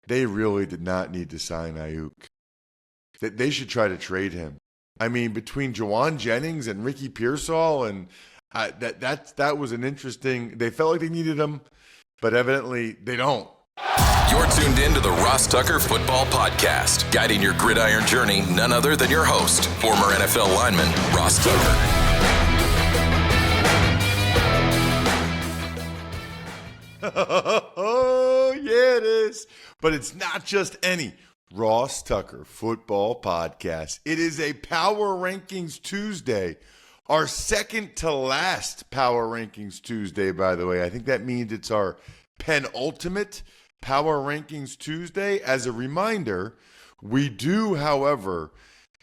they really did not need to sign Ayuk. They should try to trade him. I mean, between Jawan Jennings and Ricky Pearsall, and that was an interesting. They felt like they needed him, but evidently they don't. You're tuned in to the Ross Tucker Football Podcast, guiding your gridiron journey, none other than your host, former NFL lineman Ross Tucker. Oh, yeah, it is. But it's not just any Ross Tucker Football Podcast. It is a Power Rankings Tuesday. Our second to last Power Rankings Tuesday, by the way. I think that means it's our penultimate Power Rankings Tuesday. As a reminder, we do, however,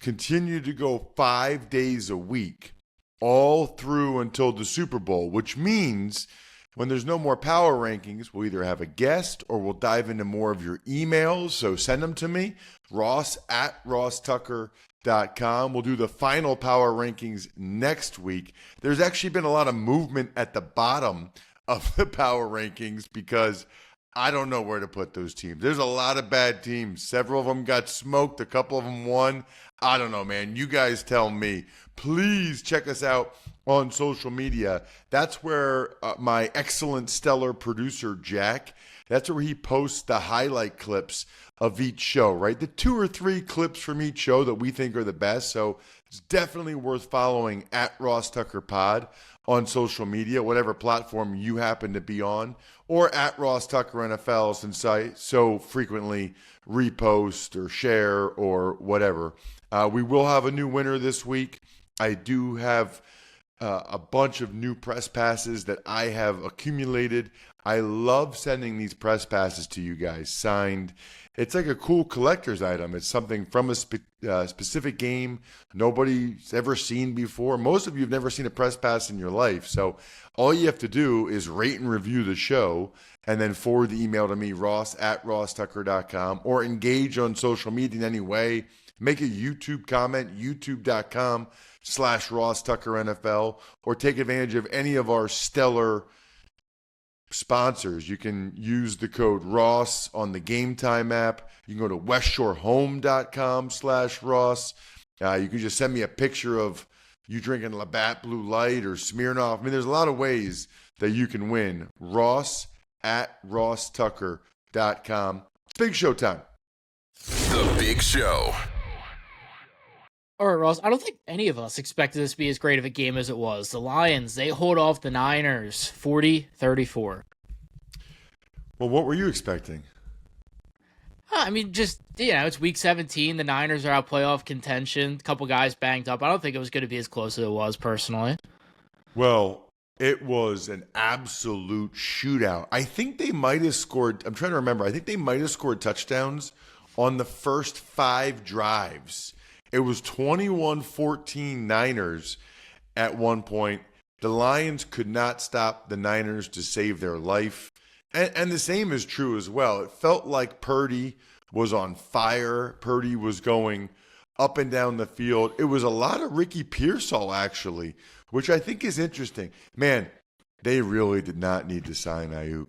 continue to go 5 days a week, all through until the Super Bowl, which means when there's no more Power Rankings, we'll either have a guest or we'll dive into more of your emails. So send them to me, ross@rosstucker.com. We'll do the final Power Rankings next week. There's actually been a lot of movement at the bottom of the Power Rankings because I don't know where to put those teams. There's a lot of bad teams. Several of them got smoked. A couple of them won. I don't know, man. You guys tell me. Please check us out on social media. That's where my excellent, stellar producer, Jack, that's where he posts the highlight clips of each show, right? The 2 or 3 clips from each show that we think are the best. So it's definitely worth following at Ross Tucker Pod on social media, whatever platform you happen to be on, or at Ross Tucker NFL, since I so frequently repost or share or whatever. We will have a new winner this week. I do have a bunch of new press passes that I have accumulated. I love sending these press passes to you guys signed. It's like a cool collector's item. It's something from a specific game nobody's ever seen before. Most of you have never seen a press pass in your life. So all you have to do is rate and review the show and then forward the email to me, ross@rosstucker.com, or engage on social media in any way. Make a YouTube comment, youtube.com/RossTuckerNFL, or take advantage of any of our stellar sponsors. You can use the code Ross on the Game Time app. You can go to westshorehome.com/Ross. You can just send me a picture of you drinking Labatt Blue Light or Smirnoff. I mean, there's a lot of ways that you can win. Ross@RossTucker.com. Big show time. The Big Show. All right, Ross, I don't think any of us expected this to be as great of a game as it was. The Lions, they hold off the Niners 40-34. Well, what were you expecting? I mean, just, it's week 17. The Niners are out playoff contention. A couple guys banged up. I don't think it was going to be as close as it was, personally. Well, it was an absolute shootout. I think they might have scored, I'm trying to remember, I think they might have scored touchdowns on the first 5 drives. It was 21-14 Niners at one point. The Lions could not stop the Niners to save their life. And the same is true as well. It felt like Purdy was on fire. Purdy was going up and down the field. It was a lot of Ricky Pearsall, actually, which I think is interesting. Man, they really did not need to sign Ayuk.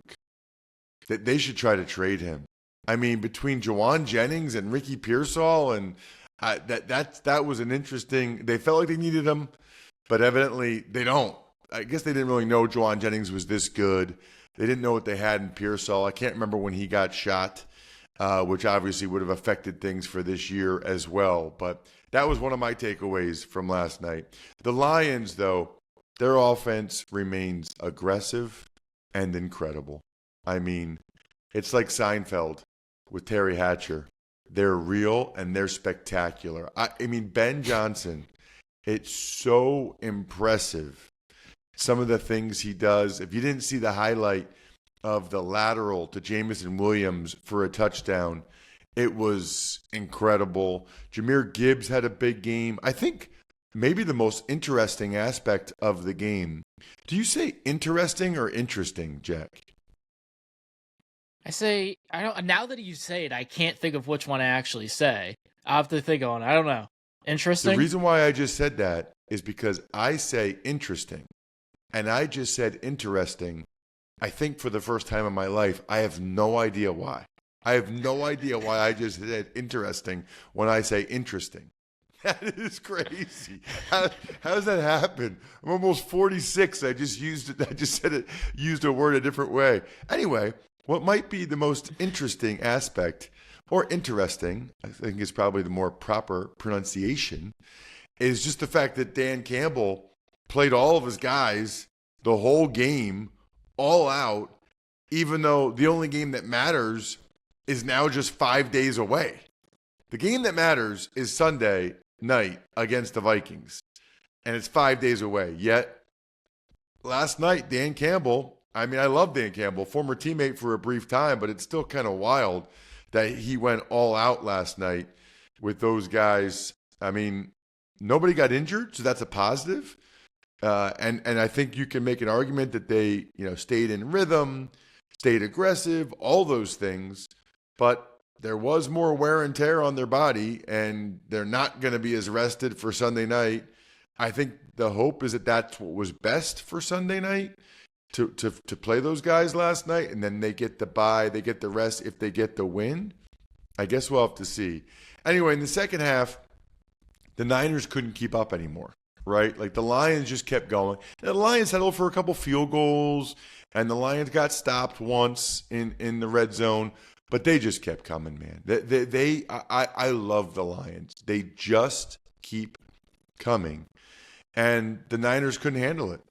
They should try to trade him. I mean, between Jawan Jennings and Ricky Pearsall, and that was an interesting. They felt like they needed him, but evidently they don't. I guess they didn't really know Jawan Jennings was this good. They didn't know what they had in Pearsall. I can't remember when he got shot, which obviously would have affected things for this year as well. But that was one of my takeaways from last night. The Lions, though, their offense remains aggressive and incredible. I mean, it's like Seinfeld with Terry Hatcher. They're real and they're spectacular. I mean, Ben Johnson, it's so impressive. Some of the things he does. If you didn't see the highlight of the lateral to Jameson Williams for a touchdown, it was incredible. Jahmyr Gibbs had a big game. I think maybe the most interesting aspect of the game. Do you say interesting or interesting, Jack? I say, I don't. Now that you say it, I can't think of which one I actually say. I'll have to think on it. I don't know. Interesting? The reason why I just said that is because I say interesting. And I just said interesting, I think for the first time in my life. I have no idea why. I have no idea why I just said interesting when I say interesting. That is crazy. How does that happen? I'm almost 46. I just used a word a different way. Anyway, what might be the most interesting aspect, or interesting, I think is probably the more proper pronunciation, is just the fact that Dan Campbell played all of his guys the whole game, all out, even though the only game that matters is now just 5 days away. The game that matters is Sunday night against the Vikings, and it's 5 days away. Yet, last night, Dan Campbell, I love Dan Campbell, former teammate for a brief time, but it's still kind of wild that he went all out last night with those guys. Nobody got injured, so that's a positive. And I think you can make an argument that they, stayed in rhythm, stayed aggressive, all those things. But there was more wear and tear on their body, and they're not going to be as rested for Sunday night. I think the hope is that that's what was best for Sunday night, to play those guys last night, and then they get the bye, they get the rest if they get the win. I guess we'll have to see. Anyway, in the second half, the Niners couldn't keep up anymore, right? Like the Lions just kept going. And the Lions settled for a couple field goals, and the Lions got stopped once in the red zone. But they just kept coming, man. I love the Lions. They just keep coming. And the Niners couldn't handle it.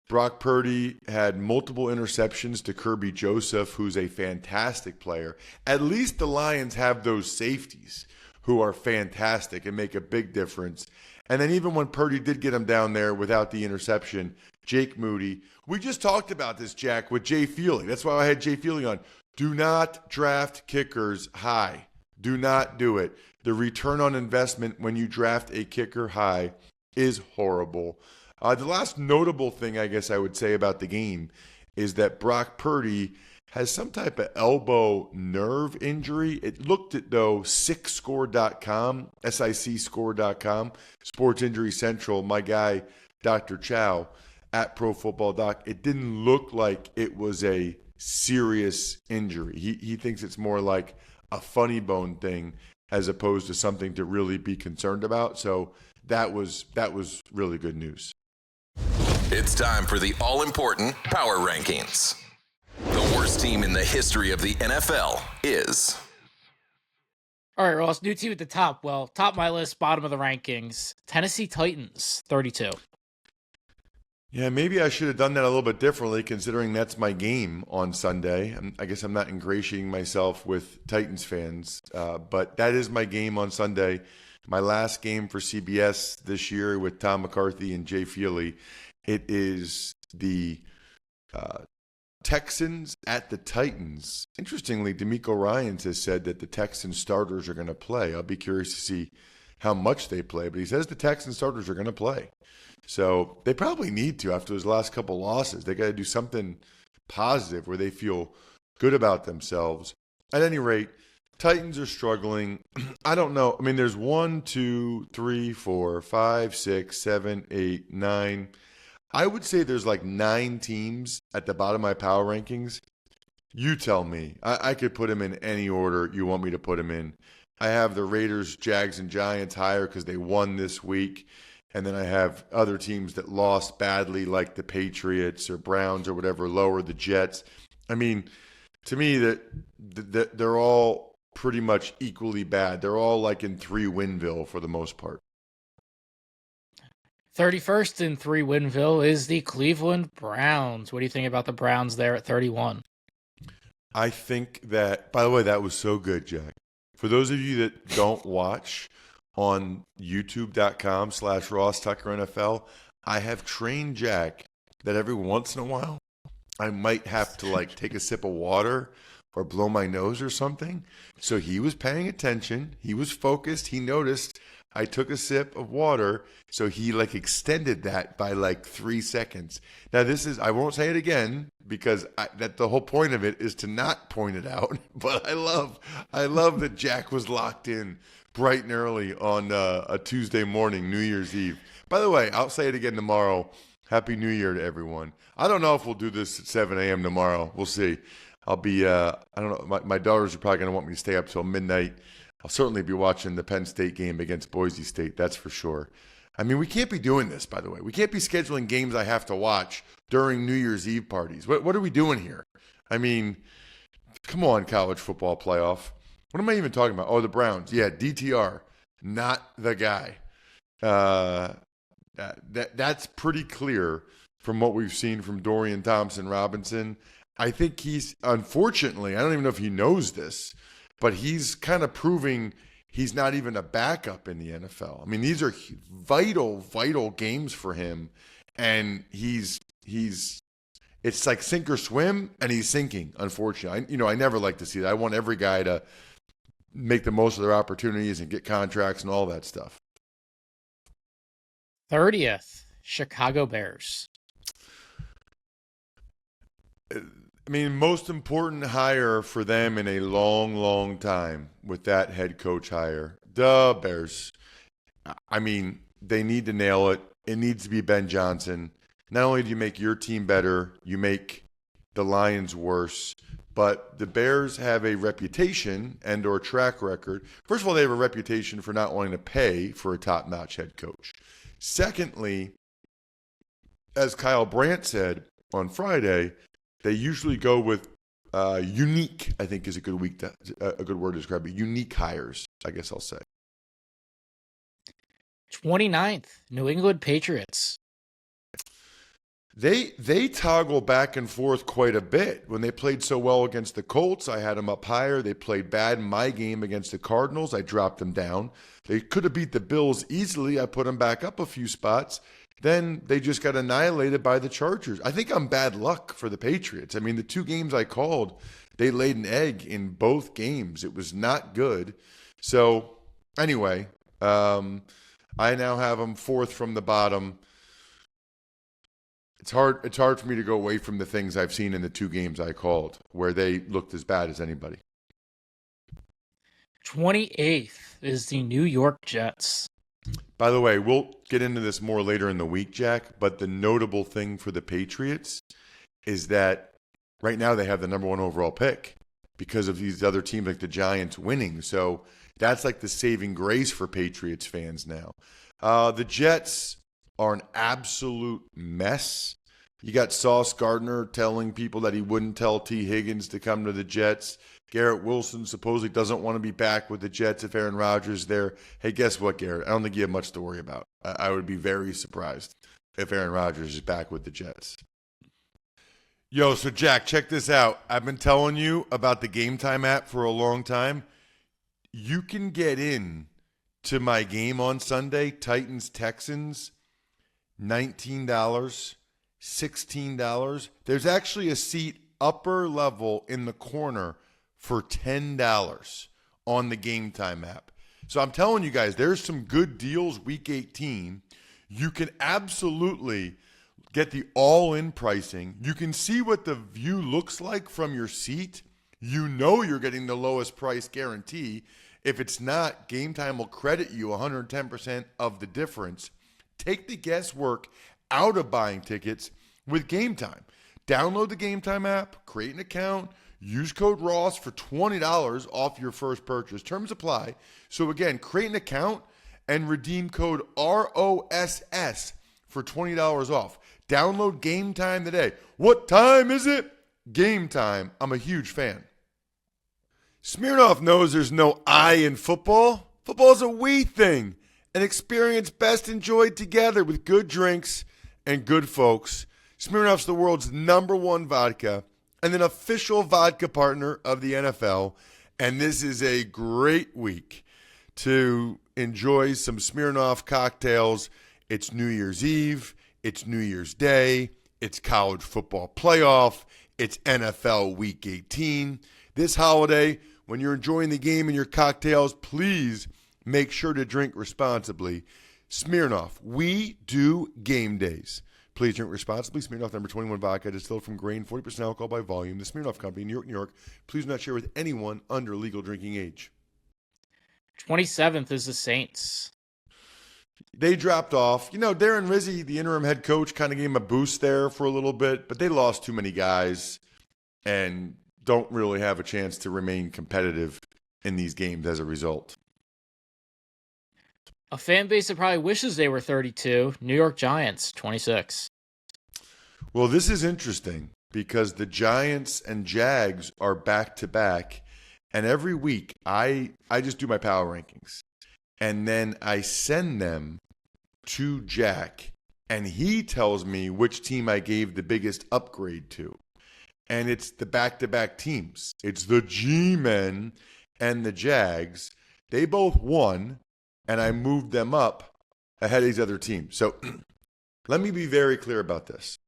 Brock Purdy had multiple interceptions to Kirby Joseph, who's a fantastic player. At least the Lions have those safeties who are fantastic and make a big difference. And then even when Purdy did get him down there without the interception, Jake Moody. We just talked about this, Jack, with Jay Feely. That's why I had Jay Feely on. Do not draft kickers high. Do not do it. The return on investment when you draft a kicker high is horrible. The last notable thing I guess I would say about the game is that Brock Purdy has some type of elbow nerve injury. It looked at, though, SICScore.com, SICScore.com, Sports Injury Central, my guy, Dr. Chow, at Pro Football Doc. It didn't look like it was a serious injury. He thinks it's more like a funny bone thing as opposed to something to really be concerned about. So that was really good news. It's time for the all-important Power Rankings. The worst team in the history of the NFL is... All right, Ross, new team at the top. Well, top of my list, bottom of the rankings. Tennessee Titans, 32. Yeah, maybe I should have done that a little bit differently considering that's my game on Sunday. I guess I'm not ingratiating myself with Titans fans, but that is my game on Sunday. My last game for CBS this year with Tom McCarthy and Jay Feely. It is the Texans at the Titans. Interestingly, D'Amico Ryans has said that the Texans starters are going to play. I'll be curious to see how much they play, but he says the Texans starters are going to play. So they probably need to after those last couple losses. They got to do something positive where they feel good about themselves. At any rate, Titans are struggling. I don't know. There's 1, 2, 3, 4, 5, 6, 7, 8, 9. I would say there's like 9 teams at the bottom of my power rankings. You tell me. I could put them in any order you want me to put them in. I have the Raiders, Jags, and Giants higher because they won this week. And then I have other teams that lost badly like the Patriots or Browns or whatever, lower, the Jets. To me, that they're all pretty much equally bad. They're all like in 3-Winville for the most part. 31st in 3-Winville is the Cleveland Browns. What do you think about the Browns there at 31? I think that, by the way, that was so good, Jack. For those of you that don't watch on youtube.com/Ross Tucker NFL, I have trained Jack that every once in a while I might have to take a sip of water or blow my nose or something. So he was paying attention. He was focused. He noticed I took a sip of water. So he extended that by 3 seconds. Now I won't say it again because that the whole point of it is to not point it out. But I love that Jack was locked in bright and early on a Tuesday morning, New Year's Eve. By the way, I'll say it again tomorrow. Happy New Year to everyone. I don't know if we'll do this at 7 a.m. tomorrow. We'll see. I'll be, I don't know, my daughters are probably going to want me to stay up till midnight. I'll certainly be watching the Penn State game against Boise State, that's for sure. I mean, we can't be doing this, by the way. We can't be scheduling games I have to watch during New Year's Eve parties. What are we doing here? I mean, come on, college football playoff. What am I even talking about? Oh, the Browns. Yeah, DTR, not the guy. That's pretty clear from what we've seen from Dorian Thompson-Robinson. I think he's, unfortunately, I don't even know if he knows this, but he's kind of proving he's not even a backup in the NFL. I mean, these are vital games for him, and it's like sink or swim, and he's sinking, unfortunately. I never like to see that. I want every guy to make the most of their opportunities and get contracts and all that stuff. 30th, Chicago Bears. I mean, most important hire for them in a long time with that head coach hire. The Bears. I mean, they need to nail it. It needs to be Ben Johnson. Not only do you make your team better, you make the Lions worse. But the Bears have a reputation and or track record. First of all, they have a reputation for not wanting to pay for a top-notch head coach. Secondly, as Kyle Brandt said on Friday, they usually go with unique, I think is a good word to describe it, unique hires, I guess I'll say. 29th, New England Patriots. They toggle back and forth quite a bit. When they played so well against the Colts, I had them up higher. They played bad in my game against the Cardinals. I dropped them down. They could have beat the Bills easily. I put them back up a few spots. Then they just got annihilated by the Chargers. I think I'm bad luck for the Patriots. I mean, the two games I called, they laid an egg in both games. It was not good. So anyway, I now have them fourth from the bottom. It's hard for me to go away from the things I've seen in the two games I called where they looked as bad as anybody. 28th is the New York Jets. By the way, we'll get into this more later in the week, Jack, but the notable thing for the Patriots is that right now they have the number one overall pick because of these other teams like the Giants winning. So that's like the saving grace for Patriots fans now. The Jets are an absolute mess. You got Sauce Gardner telling people that he wouldn't tell T. Higgins to come to the Jets. Garrett Wilson supposedly doesn't want to be back with the Jets if Aaron Rodgers is there. Hey, guess what, Garrett? I don't think you have much to worry about. I would be very surprised if Aaron Rodgers is back with the Jets. Yo, so Jack, check this out. I've been telling you about the Game Time app for a long time. You can get in to my game on Sunday, Titans-Texans, $19, $16. There's actually a seat upper level in the corner for $10 on the Game Time app. So I'm telling you guys, there's some good deals week 18. You can absolutely get the all-in pricing. You can see what the view looks like from your seat. You know you're getting the lowest price guarantee. If it's not, Game Time will credit you 110% of the difference. Take the guesswork out of buying tickets with Game Time. Download the Game Time app, create an account, use code Ross for $20 off your first purchase. Terms apply. So again, create an account and redeem code ROSS for $20 off. Download Game Time today. What time is it? Game Time. I'm a huge fan. Smirnoff knows there's no I in football. Football's a we thing. An experience best enjoyed together with good drinks and good folks. Smirnoff's the world's #1 vodka and an official vodka partner of the NFL. And this is a great week to enjoy some Smirnoff cocktails. It's New Year's Eve. It's New Year's Day. It's college football playoff. It's NFL Week 18. This holiday, when you're enjoying the game and your cocktails, please make sure to drink responsibly. Smirnoff, we do game days. Please drink responsibly. Smirnoff number 21 vodka, distilled from grain, 40% alcohol by volume. The Smirnoff Company, New York, New York. Please do not share with anyone under legal drinking age. 27th is the Saints. They dropped off. You know, Darren Rizzi, the interim head coach, kind of gave him a boost there for a little bit, but they lost too many guys. And don't really have a chance to remain competitive in these games as a result. A fan base that probably wishes they were 32, New York Giants, 26. Well, this is interesting because the Giants and Jags are back-to-back, and every week I just do my power rankings, and then I send them to Jack, and he tells me which team I gave the biggest upgrade to. And it's the back-to-back teams. It's the G-Men and the Jags. They both won, and I moved them up ahead of these other teams. So let me be very clear about this.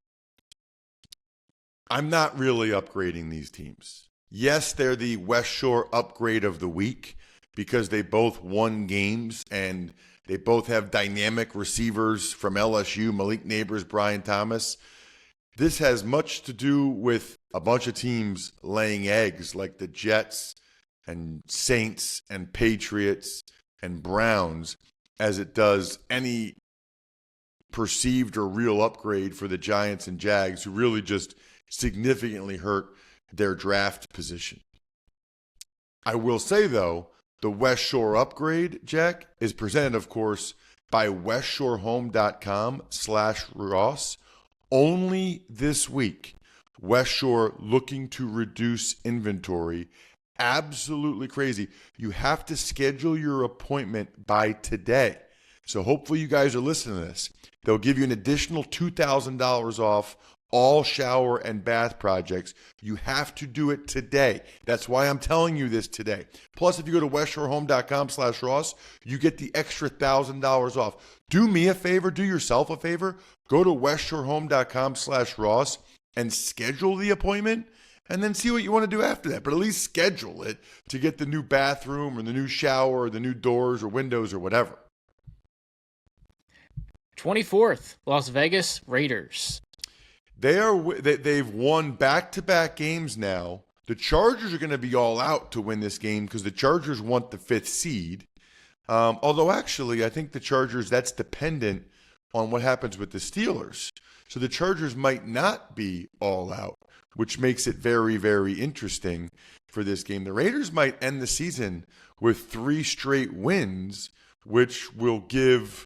I'm not really upgrading these teams. Yes, they're the West Shore upgrade of the week because they both won games and they both have dynamic receivers from LSU, Malik Neighbors, Brian Thomas. This has much to do with a bunch of teams laying eggs like the Jets and Saints and Patriots and Browns as it does any perceived or real upgrade for the Giants and Jags, who really just significantly hurt their draft position. I will say, though, the West Shore upgrade, Jack, is presented, of course, by westshorehome.com/Ross. Only this week, West Shore looking to reduce inventory. Absolutely crazy. You have to schedule your appointment by today. So hopefully you guys are listening to this. They'll give you an additional $2,000 off all shower and bath projects. You have to do it today. That's why I'm telling you this today. Plus, if you go to westshorehome.com/Ross, you get the extra $1,000 off. Do me a favor, do yourself a favor. Go to westshorehome.com/Ross and schedule the appointment and then see what you want to do after that. But at least schedule it to get the new bathroom or the new shower or the new doors or windows or whatever. 24th, Las Vegas Raiders. They've won back-to-back games now. The Chargers are going to be all out to win this game because the Chargers want the 5th seed. Although, actually, I think the Chargers, that's dependent on what happens with the Steelers. So the Chargers might not be all out, which makes it very, very interesting for this game. The Raiders might end the season with 3 straight wins, which will give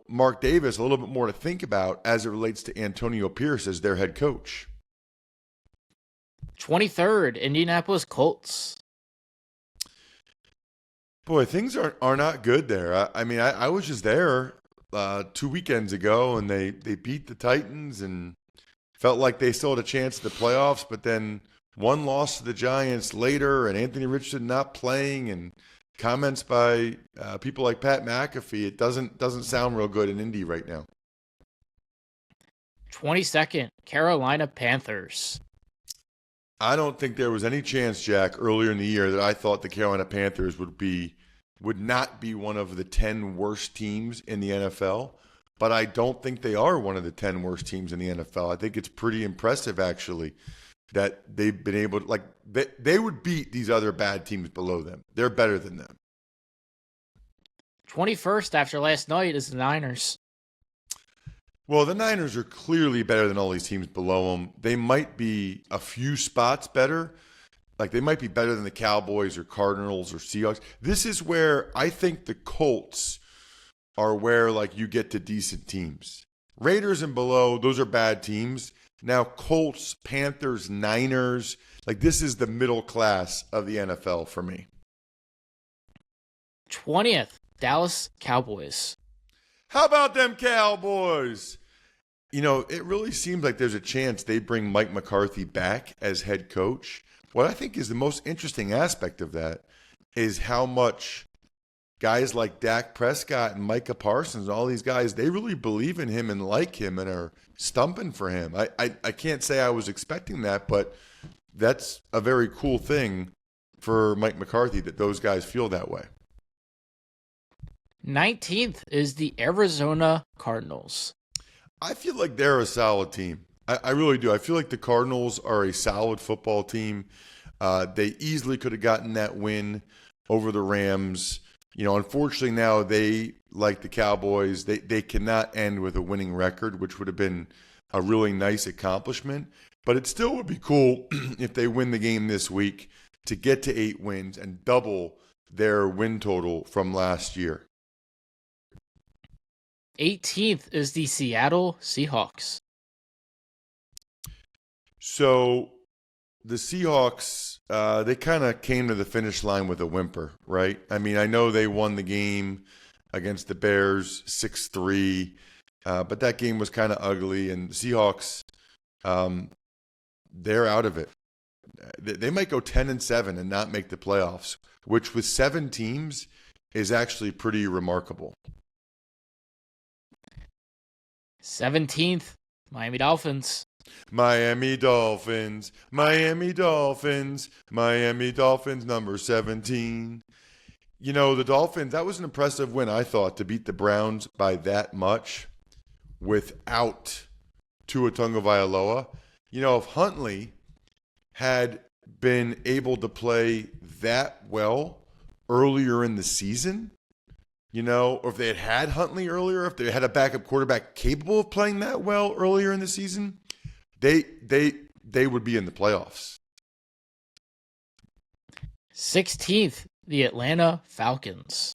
Mark Davis a little bit more to think about as it relates to Antonio Pierce as their head coach. 23rd, Indianapolis Colts. Boy, things are not good there. I was just there 2 weekends ago, and they beat the Titans and felt like they still had a chance at the playoffs, but then one loss to the Giants later, and Anthony Richardson not playing, and comments by people like Pat McAfee, it doesn't sound real good in Indy right now. 22nd, Carolina Panthers. I don't think there was any chance, Jack, earlier in the year that I thought the Carolina Panthers would not be one of the 10 worst teams in the NFL, but I don't think they are one of the 10 worst teams in the NFL. I think it's pretty impressive, actually, that they've been able to, they would beat these other bad teams below them. They're better than them. 21st after last night is the Niners. Well, the Niners are clearly better than all these teams below them. They might be a few spots better. Like, they might be better than the Cowboys or Cardinals or Seahawks. This is where I think the Colts are where, you get to decent teams. Raiders and below, those are bad teams. Now, Colts, Panthers, Niners, this is the middle class of the NFL for me. 20th, Dallas Cowboys. How about them Cowboys? It really seems like there's a chance they bring Mike McCarthy back as head coach. What I think is the most interesting aspect of that is how much guys like Dak Prescott and Micah Parsons, all these guys, they really believe in him and like him and are stumping for him. I can't say I was expecting that, but that's a very cool thing for Mike McCarthy that those guys feel that way. 19th is the Arizona Cardinals. I feel like they're a solid team. I really do. I feel like the Cardinals are a solid football team. They easily could have gotten that win over the Rams. Unfortunately now they, like the Cowboys, they cannot end with a winning record, which would have been a really nice accomplishment. But it still would be cool if they win the game this week to get to 8 wins and double their win total from last year. 18th is the Seattle Seahawks. So the Seahawks, they kind of came to the finish line with a whimper, right? I mean, I know they won the game against the Bears 6-3, but that game was kind of ugly, and the Seahawks, they're out of it. They might go 10-7 and not make the playoffs, which with 7 teams is actually pretty remarkable. 17th, Miami Dolphins. Miami Dolphins, Miami Dolphins, Miami Dolphins, number 17. You know, the Dolphins, that was an impressive win, I thought, to beat the Browns by that much without Tua Tagovailoa. You know, if Huntley had been able to play that well earlier in the season, you know, or if they had Huntley earlier, if they had a backup quarterback capable of playing that well earlier in the season, they would be in the playoffs. 16th, the Atlanta Falcons.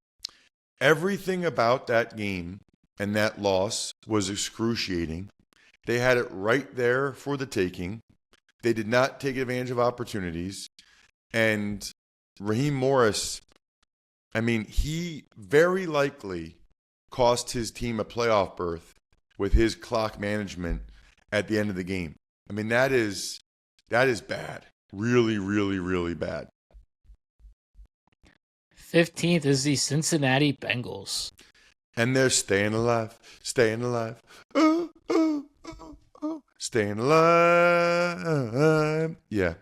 Everything about that game and that loss was excruciating. They had it right there for the taking. They did not take advantage of opportunities. And Raheem Morris, I mean, he very likely cost his team a playoff berth with his clock management at the end of the game. I mean, that is bad. Really, really, really bad. 15th is the Cincinnati Bengals. And they're staying alive, staying alive. Ooh, ooh, ooh, ooh. Staying alive. Yeah.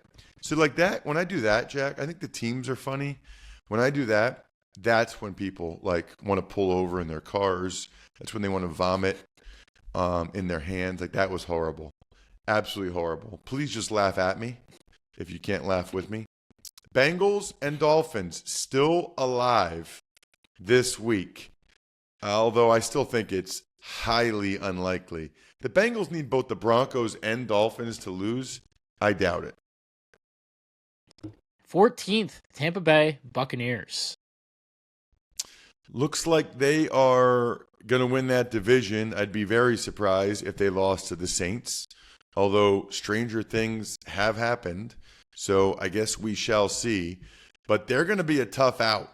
So like that, when I do that, Jack, I think the teams are funny. When I do that, that's when people like want to pull over in their cars. That's when they want to vomit in their hands. Like that was horrible. Absolutely horrible. Please just laugh at me if you can't laugh with me. Bengals and Dolphins still alive this week, although I still think it's highly unlikely. The Bengals need both the Broncos and Dolphins to lose. I doubt it. 14th, Tampa Bay Buccaneers. Looks like they are going to win that division. I'd be very surprised if they lost to the Saints, although stranger things have happened. So I guess we shall see. But they're going to be a tough out.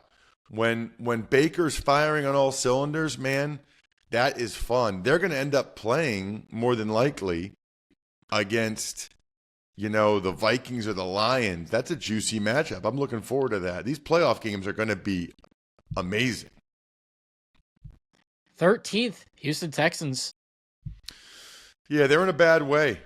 When Baker's firing on all cylinders, man, that is fun. They're going to end up playing more than likely against, you know, the Vikings or the Lions. That's a juicy matchup. I'm looking forward to that. These playoff games are going to be amazing. 13th, Houston Texans. Yeah, they're in a bad way,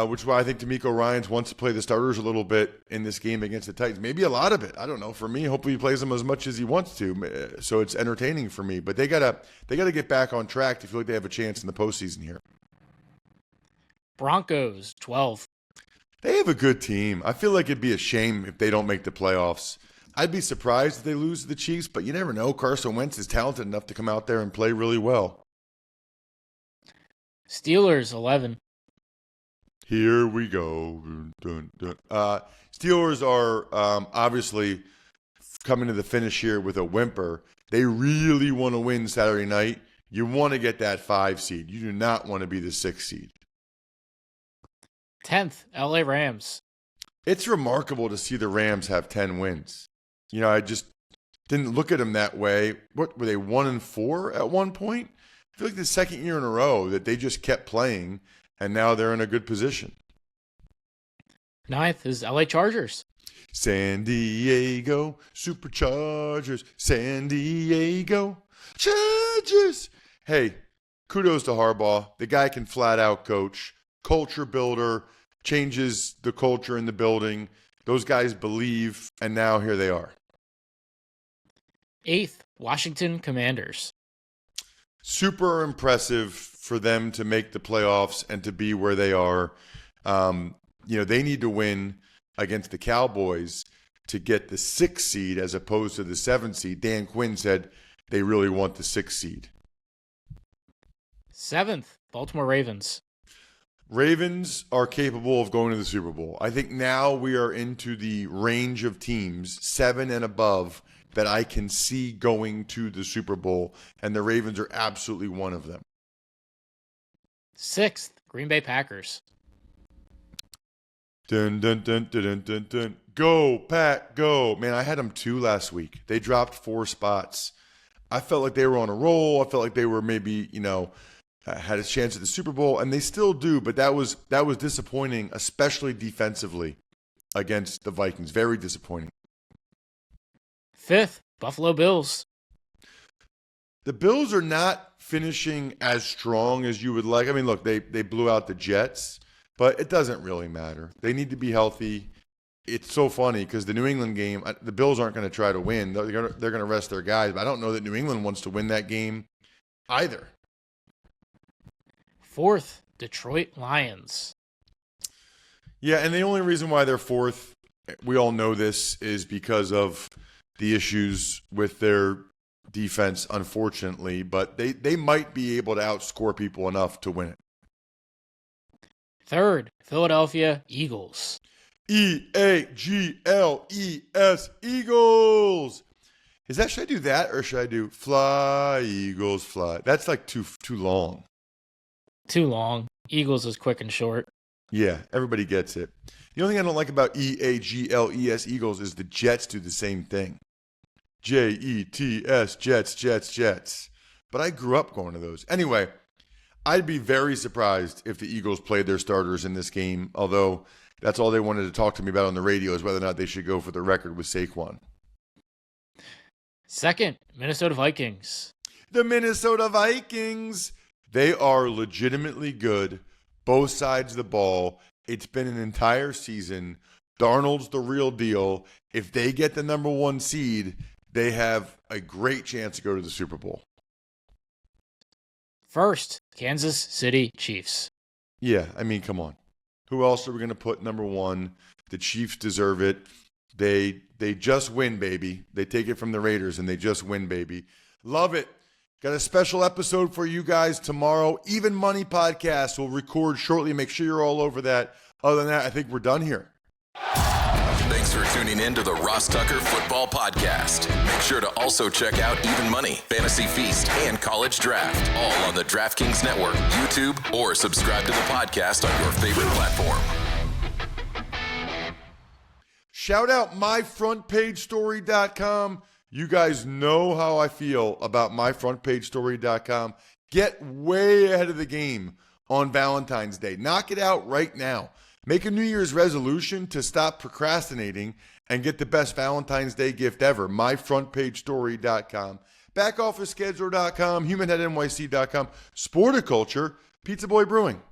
which is why I think D'Amico Ryans wants to play the starters a little bit in this game against the Titans. Maybe a lot of it. I don't know. For me, hopefully he plays them as much as he wants to, so it's entertaining for me. But they gotta get back on track to feel like they have a chance in the postseason here. Broncos, 12. They have a good team. I feel like it'd be a shame if they don't make the playoffs. I'd be surprised if they lose to the Chiefs, but you never know. Carson Wentz is talented enough to come out there and play really well. Steelers, 11. Here we go. Dun, dun. Steelers are obviously coming to the finish here with a whimper. They really want to win Saturday night. You want to get that 5 seed. You do not want to be the 6 seed. 10th, LA Rams. It's remarkable to see the Rams have 10 wins. You know, I just didn't look at them that way. What were they, 1-4 at one point? I feel like the second year in a row that they just kept playing, and now they're in a good position. 9th is LA Chargers. San Diego Superchargers, San Diego Chargers. Hey, kudos to Harbaugh. The guy can flat out coach, culture builder, changes the culture in the building. Those guys believe, and now here they are. 8th, Washington Commanders. Super impressive for them to make the playoffs and to be where they are. You know, they need to win against the Cowboys to get the 6th seed as opposed to the 7th seed. Dan Quinn said they really want the 6th seed. 7th, Baltimore Ravens. Ravens are capable of going to the Super Bowl. I think now we are into the range of teams, 7 and above, that I can see going to the Super Bowl, and the Ravens are absolutely one of them. 6th, Green Bay Packers. Dun, dun, dun, dun, dun, dun, dun. Go, Pack, go. Man, I had them 2 last week. They dropped 4 spots. I felt like they were on a roll. I felt like they were maybe, had a chance at the Super Bowl, and they still do, but that was disappointing, especially defensively against the Vikings. Very disappointing. 5th, Buffalo Bills. The Bills are not finishing as strong as you would like. I mean, look, they blew out the Jets, but it doesn't really matter. They need to be healthy. It's so funny because the New England game, the Bills aren't going to try to win. They're going to rest their guys, but I don't know that New England wants to win that game either. 4th, Detroit Lions. Yeah, and the only reason why they're 4th, we all know this, is because of the issues with their defense, unfortunately, but they might be able to outscore people enough to win it. 3rd, Philadelphia Eagles. Eagles, Eagles. Should I do that or should I do fly, Eagles, fly? That's like too long. Too long. Eagles is quick and short. Yeah, everybody gets it. The only thing I don't like about Eagles, Eagles, is the Jets do the same thing. Jets, Jets. But I grew up going to those. Anyway, I'd be very surprised if the Eagles played their starters in this game, although that's all they wanted to talk to me about on the radio is whether or not they should go for the record with Saquon. 2nd, Minnesota Vikings. The Minnesota Vikings. They are legitimately good, both sides of the ball. It's been an entire season. Darnold's the real deal. If they get the number 1 seed, they have a great chance to go to the Super Bowl. 1st, Kansas City Chiefs. Yeah, I mean, come on. Who else are we going to put number 1? The Chiefs deserve it. They just win, baby. They take it from the Raiders, and they just win, baby. Love it. Got a special episode for you guys tomorrow. Even Money Podcast will record shortly. Make sure you're all over that. Other than that, I think we're done here. Thanks for tuning in to the Ross Tucker Football Podcast. Make sure to also check out Even Money, Fantasy Feast, and College Draft, all on the DraftKings Network, YouTube, or subscribe to the podcast on your favorite platform. Shout out myfrontpagestory.com. You guys know how I feel about myfrontpagestory.com. Get way ahead of the game on Valentine's Day. Knock it out right now. Make a New Year's resolution to stop procrastinating and get the best Valentine's Day gift ever. Myfrontpagestory.com. Backofficescheduler.com. HumanHeadNYC.com. Sporticulture. Pizza Boy Brewing.